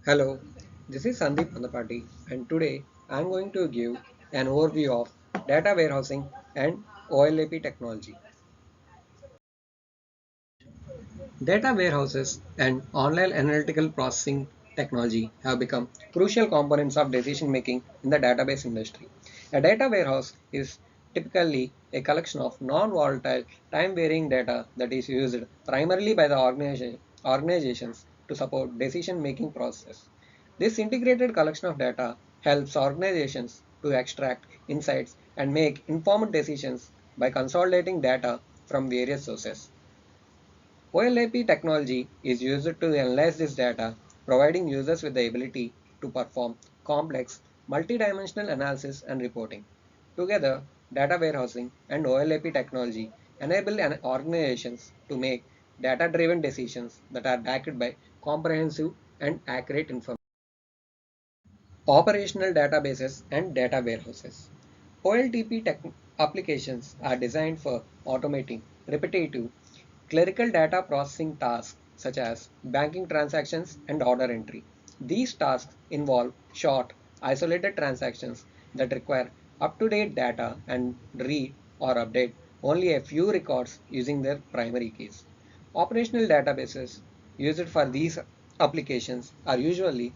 Hello, this is Sandeep Mandapati, and today I am going to give an overview of data warehousing and OLAP technology. Data warehouses and online analytical processing technology have become crucial components of decision making in the database industry. A data warehouse is typically a collection of non volatile, time varying data that is used primarily by the organizations to support decision making process. This integrated collection of data helps organizations to extract insights and make informed decisions by consolidating data from various sources. OLAP technology is used to analyze this data, providing users with the ability to perform complex, multidimensional analysis and reporting. Together, data warehousing and OLAP technology enable organizations to make data-driven decisions that are backed by comprehensive and accurate information. Operational databases and data warehouses. OLTP applications are designed for automating repetitive clerical data processing tasks such as banking transactions and order entry. These tasks involve short, isolated transactions that require up-to-date data and read or update only a few records using their primary keys. Operational databases used for these applications are usually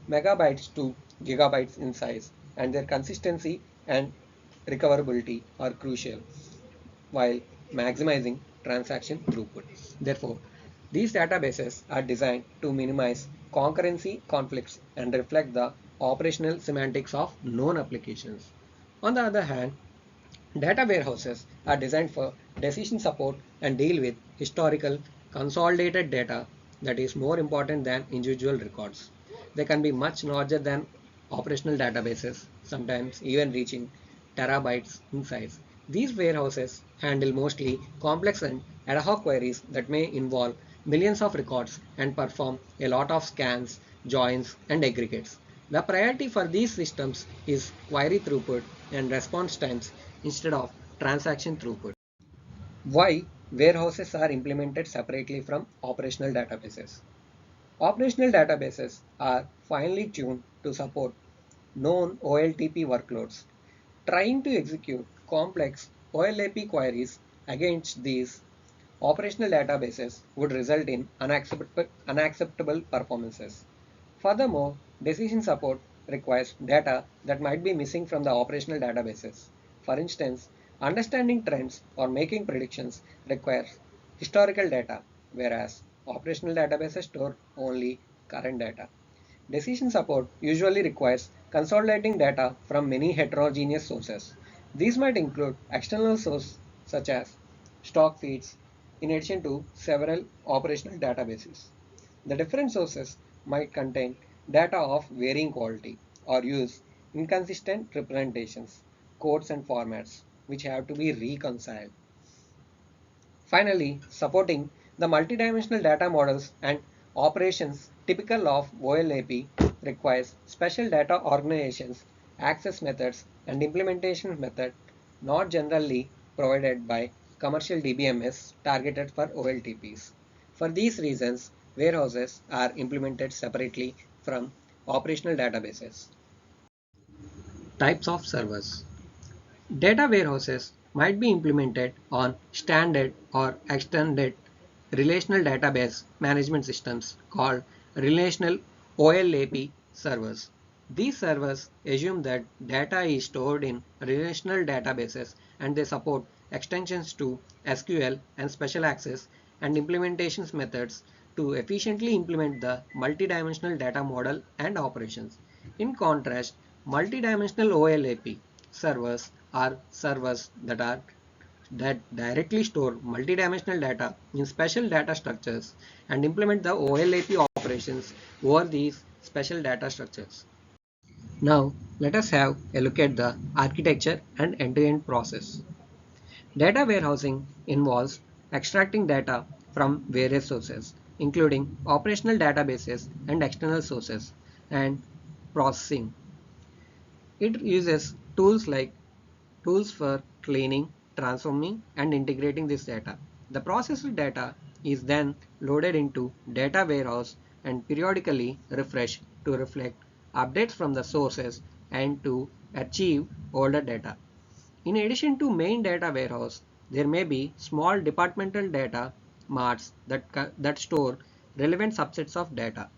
megabytes to gigabytes in size, and their consistency and recoverability are crucial while maximizing transaction throughput. Therefore, these databases are designed to minimize concurrency conflicts and reflect the operational semantics of known applications. On the other hand, data warehouses are designed for decision support and deal with historical consolidated data that is more important than individual records. They can be much larger than operational databases, sometimes even reaching terabytes in size. These warehouses handle mostly complex and ad hoc queries that may involve millions of records and perform a lot of scans, joins, and aggregates. The priority for these systems is query throughput and response times instead of transaction throughput. Why warehouses are implemented separately from operational databases? Operational databases are finely tuned to support known OLTP workloads. Trying to execute complex OLAP queries against these operational databases would result in unacceptable performances. Furthermore, decision support requires data that might be missing from the operational databases. For instance, understanding trends or making predictions requires historical data, whereas operational databases store only current data. Decision support usually requires consolidating data from many heterogeneous sources. These might include external sources such as stock feeds, in addition to several operational databases. The different sources might contain data of varying quality or use inconsistent representations, codes, and formats which have to be reconciled. Finally, supporting the multidimensional data models and operations typical of OLAP requires special data organizations, access methods, and implementation method not generally provided by commercial DBMS targeted for OLTPs. For these reasons, warehouses are implemented separately from operational databases. Types of servers. Data warehouses might be implemented on standard or extended relational database management systems called relational OLAP servers. These servers assume that data is stored in relational databases and they support extensions to SQL and special access and implementations methods to efficiently implement the multidimensional data model and operations. In contrast, multidimensional OLAP servers are servers that directly store multidimensional data in special data structures and implement the OLAP operations over these special data structures. Now, let us have a look at the architecture and end-to-end process. Data warehousing involves extracting data from various sources, including operational databases and external sources, and processing. It uses tools for cleaning, transforming, and integrating this data. The processed data is then loaded into data warehouse and periodically refresh to reflect updates from the sources and to achieve older data. In addition to main data warehouse, there may be small departmental data marts that store relevant subsets of data.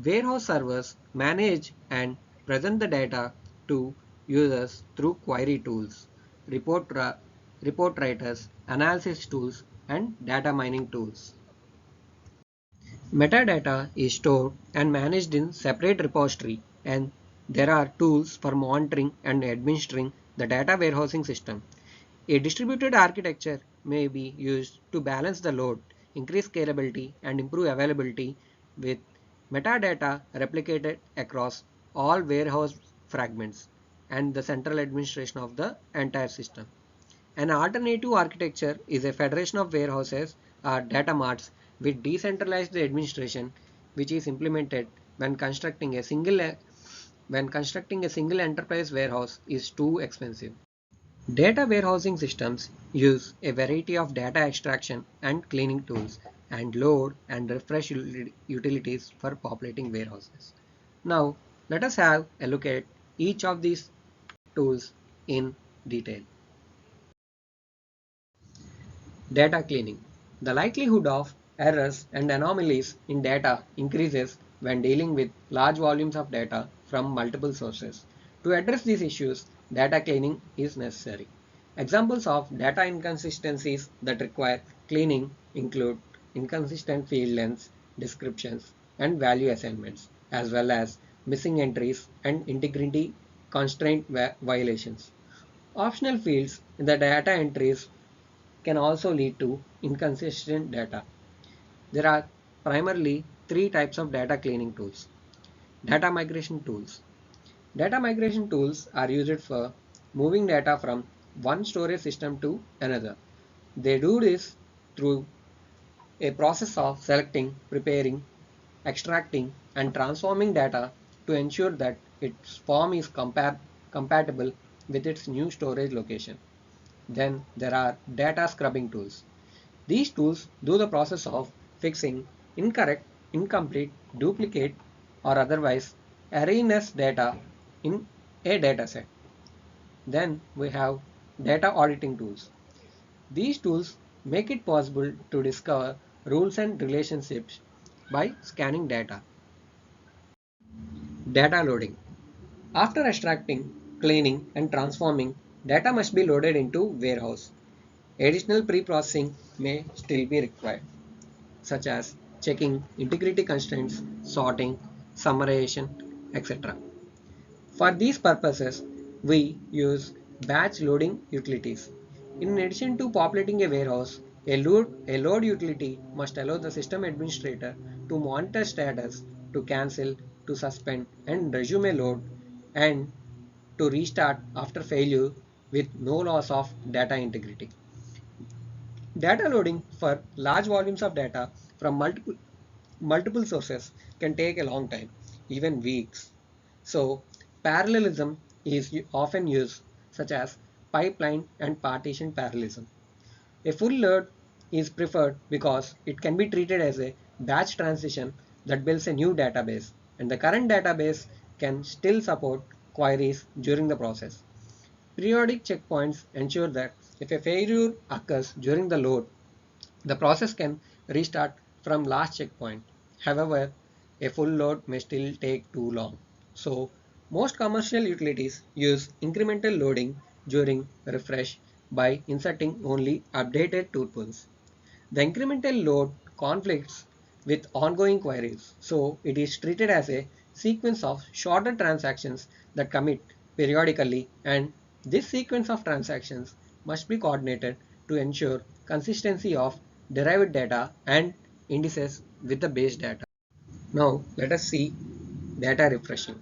Warehouse servers manage and present the data to users through query tools, report writers, analysis tools, and data mining tools. Metadata is stored and managed in separate repository, and there are tools for monitoring and administering the data warehousing system. A distributed architecture may be used to balance the load, increase scalability, and improve availability with metadata replicated across all warehouse fragments and the central administration of the entire system. An alternative architecture is a federation of warehouses or data marts with decentralized administration, which is implemented when constructing a single enterprise warehouse is too expensive. Data warehousing systems use a variety of data extraction and cleaning tools and load and refresh utilities for populating warehouses. Now, let us have a look at each of these tools in detail. Data cleaning. The likelihood of errors and anomalies in data increases when dealing with large volumes of data from multiple sources. To address these issues, data cleaning is necessary. Examples of data inconsistencies that require cleaning include inconsistent field lengths, descriptions, and value assignments, as well as missing entries and integrity constraint violations. Optional fields in the data entries can also lead to inconsistent data. There are primarily three types of data cleaning tools. Data migration tools. Data migration tools are used for moving data from one storage system to another. They do this through a process of selecting, preparing, extracting, and transforming data to ensure that its form is compatible with its new storage location. Then there are data scrubbing tools. These tools do the process of fixing incorrect, incomplete, duplicate, or otherwise erroneous data in a dataset. Then we have data auditing tools. These tools make it possible to discover rules and relationships by scanning data. Data loading. After extracting, cleaning, and transforming, data must be loaded into warehouse. Additional pre-processing may still be required, such as checking integrity constraints, sorting, summarization, etc. For these purposes, we use batch loading utilities. In addition to populating a warehouse, a load utility must allow the system administrator to monitor status, to cancel, to suspend, and resume a load, and to restart after failure with no loss of data integrity. Data loading for large volumes of data from multiple sources can take a long time, even weeks. So parallelism is often used, such as pipeline and partition parallelism. A full load is preferred because it can be treated as a batch transition that builds a new database, and the current database can still support queries during the process. Periodic checkpoints ensure that if a failure occurs during the load, the process can restart from last checkpoint. However, a full load may still take too long. So, most commercial utilities use incremental loading during refresh by inserting only updated tuples. The incremental load conflicts with ongoing queries, so it is treated as a sequence of shorter transactions that commit periodically, and this sequence of transactions must be coordinated to ensure consistency of derived data and indices with the base data. Now let us see data refreshing.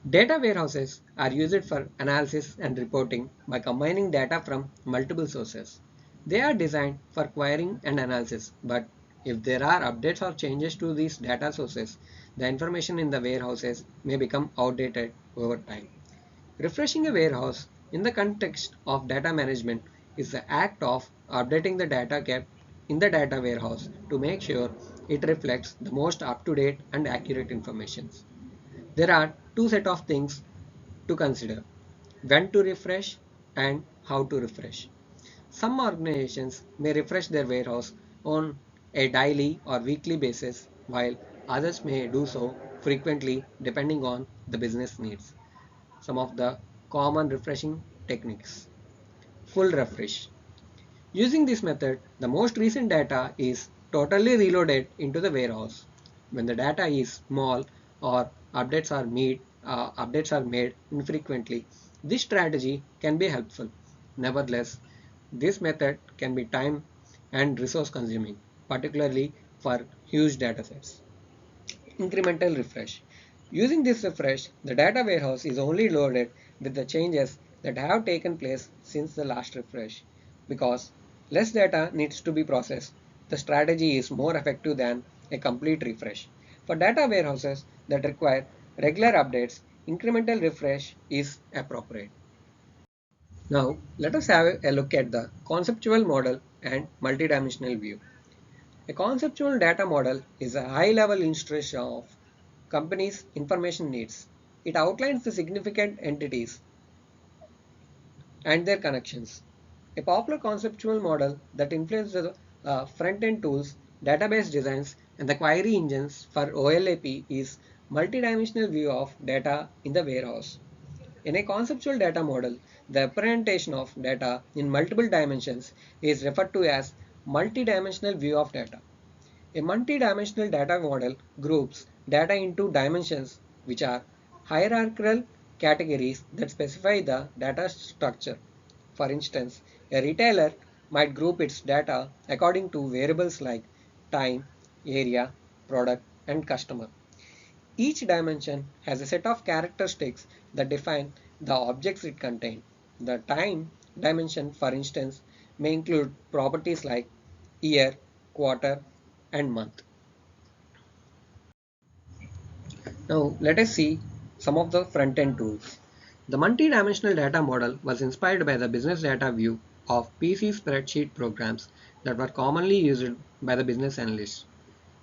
Data warehouses are used for analysis and reporting by combining data from multiple sources. They are designed for querying and analysis, but if there are updates or changes to these data sources, the information in the warehouses may become outdated over time. Refreshing a warehouse in the context of data management is the act of updating the data kept in the data warehouse to make sure it reflects the most up-to-date and accurate information. There are two sets of things to consider: when to refresh and how to refresh. Some organizations may refresh their warehouse on a daily or weekly basis, while others may do so frequently depending on the business needs. Some of the common refreshing techniques: full refresh. Using this method, the most recent data is totally reloaded into the warehouse. When the data is small or updates are made infrequently, this strategy can be helpful. Nevertheless, this method can be time and resource consuming, particularly for huge datasets. Incremental refresh. Using this refresh, the data warehouse is only loaded with the changes that have taken place since the last refresh. Because less data needs to be processed, the strategy is more effective than a complete refresh. For data warehouses that require regular updates, incremental refresh is appropriate. Now, let us have a look at the conceptual model and multidimensional view. A conceptual data model is a high-level illustration of company's information needs. It outlines the significant entities and their connections. A popular conceptual model that influences the front-end tools, database designs, and the query engines for OLAP is multidimensional view of data in the warehouse. In a conceptual data model, the representation of data in multiple dimensions is referred to as multidimensional view of data. A multi-dimensional data model groups data into dimensions, which are hierarchical categories that specify the data structure. For instance, a retailer might group its data according to variables like time, area, product, and customer. Each dimension has a set of characteristics that define the objects it contains. The time dimension, for instance, may include properties like year, quarter, and month. Now let us see some of the front-end tools. The multi-dimensional data model was inspired by the business data view of PC spreadsheet programs that were commonly used by the business analysts.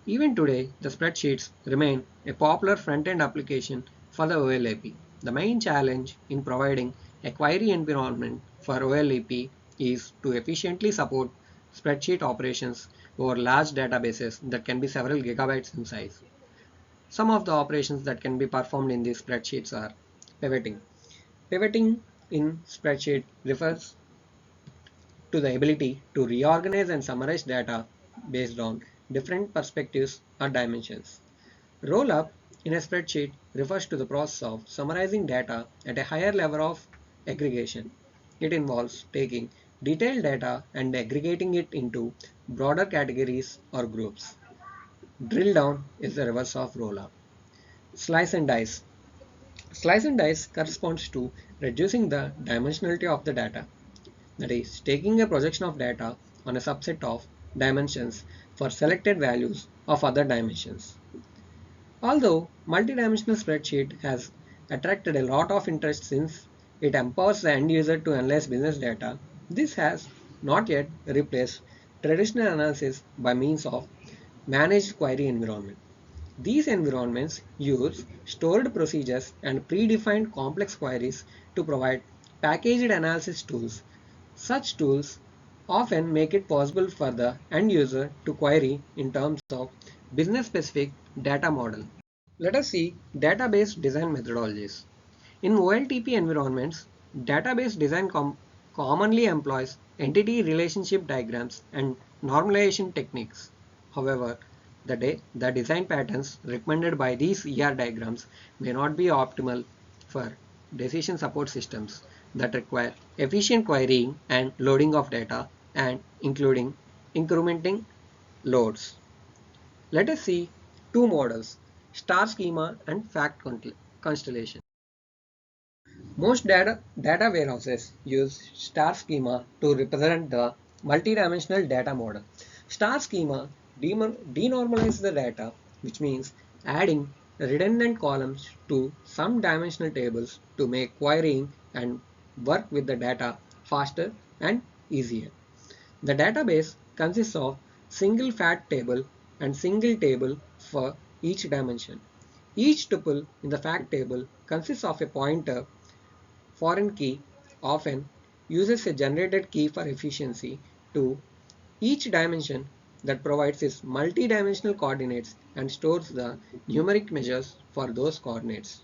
Even today, the spreadsheets remain a popular front-end application for the OLAP. The main challenge in providing a query environment for OLAP is to efficiently support spreadsheet operations over large databases that can be several gigabytes in size. Some of the operations that can be performed in these spreadsheets are pivoting. Pivoting in spreadsheet refers to the ability to reorganize and summarize data based on different perspectives or dimensions. Roll up in a spreadsheet refers to the process of summarizing data at a higher level of aggregation. It involves taking detailed data and aggregating it into broader categories or groups. Drill down is the reverse of roll up. Slice and dice. Slice and dice corresponds to reducing the dimensionality of the data. That is, taking a projection of data on a subset of dimensions for selected values of other dimensions. Although multidimensional spreadsheet has attracted a lot of interest since it empowers the end user to analyze business data, this has not yet replaced traditional analysis by means of managed query environment. These environments use stored procedures and predefined complex queries to provide packaged analysis tools. Such tools often make it possible for the end user to query in terms of business specific data model. Let us see database design methodologies. In OLTP environments, database design commonly employs entity relationship diagrams and normalization techniques. However, the design patterns recommended by these ER diagrams may not be optimal for decision support systems that require efficient querying and loading of data and including incrementing loads. Let us see two models, star schema and fact constellation. Most data warehouses use star schema to represent the multidimensional data model. Star schema denormalizes the data, which means adding redundant columns to some dimensional tables to make querying and work with the data faster and easier. The database consists of single fact table and single table for each dimension. Each tuple in the fact table consists of a pointer foreign key, often uses a generated key for efficiency, to each dimension that provides its multi-dimensional coordinates and stores the numeric measures for those coordinates.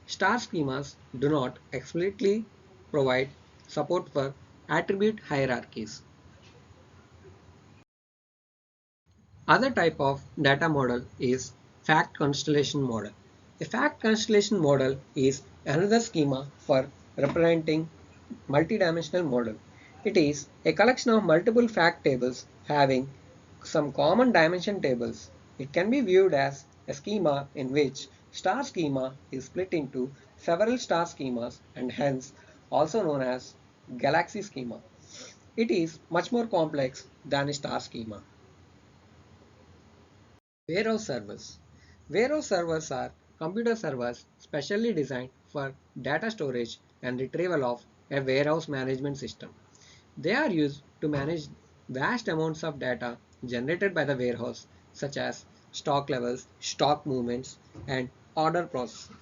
Star schemas do not explicitly provide support for attribute hierarchies. Other type of data model is fact constellation model. A fact constellation model is another schema for representing multidimensional model. It is a collection of multiple fact tables having some common dimension tables. It can be viewed as a schema in which star schema is split into several star schemas and hence also known as galaxy schema. It is much more complex than a star schema. Warehouse servers. Warehouse servers are computer servers specially designed for data storage and retrieval of a warehouse management system. They are used to manage vast amounts of data generated by the warehouse, such as stock levels, stock movements, and order processing.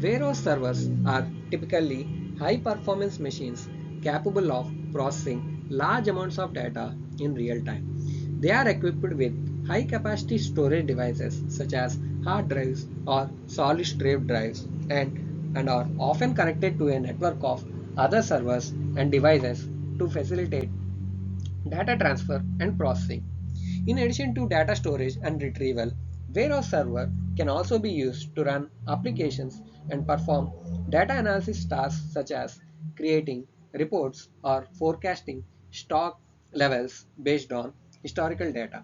Warehouse servers are typically high performance machines capable of processing large amounts of data in real time. They are equipped with high capacity storage devices such as hard drives or solid state drives and are often connected to a network of other servers and devices to facilitate data transfer and processing. In addition to data storage and retrieval, warehouse server can also be used to run applications and perform data analysis tasks such as creating reports or forecasting stock levels based on historical data.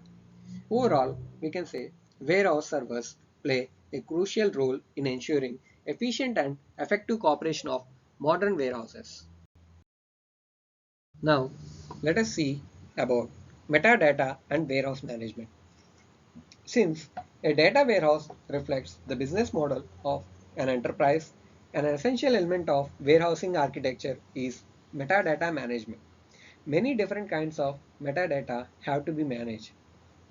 Overall, we can say warehouse servers play a crucial role in ensuring efficient and effective operation of modern warehouses. Now, let us see about metadata and warehouse management. Since a data warehouse reflects the business model of an enterprise, an essential element of warehousing architecture is metadata management. Many different kinds of metadata have to be managed.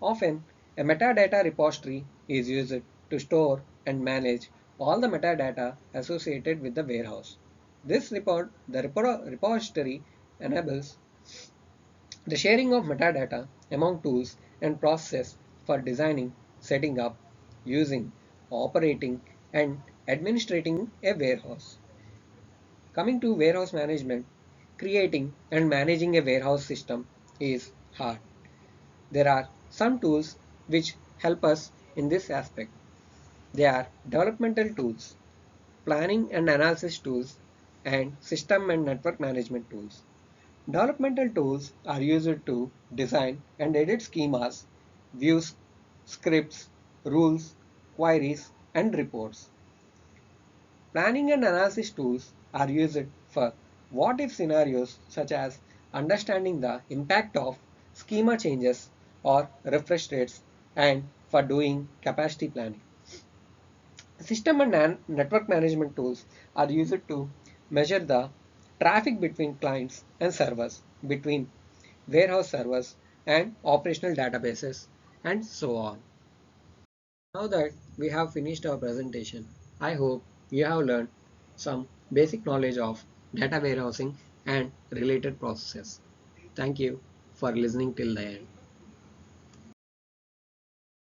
Often, a metadata repository is used to store and manage all the metadata associated with the warehouse. The repository enables the sharing of metadata among tools and processes for designing, setting up, using, operating, and administrating a warehouse. Coming to warehouse management, creating and managing a warehouse system is hard. There are some tools which help us in this aspect. They are developmental tools, planning and analysis tools, and system and network management tools. Developmental tools are used to design and edit schemas, views, scripts, rules, queries, and reports. Planning and analysis tools are used for what if scenarios such as understanding the impact of schema changes or refresh rates and for doing capacity planning. System and network management tools are used to measure the traffic between clients and servers, between warehouse servers and operational databases, and so on. Now that we have finished our presentation, I hope you have learned some basic knowledge of data warehousing and related processes. Thank you for listening till the end.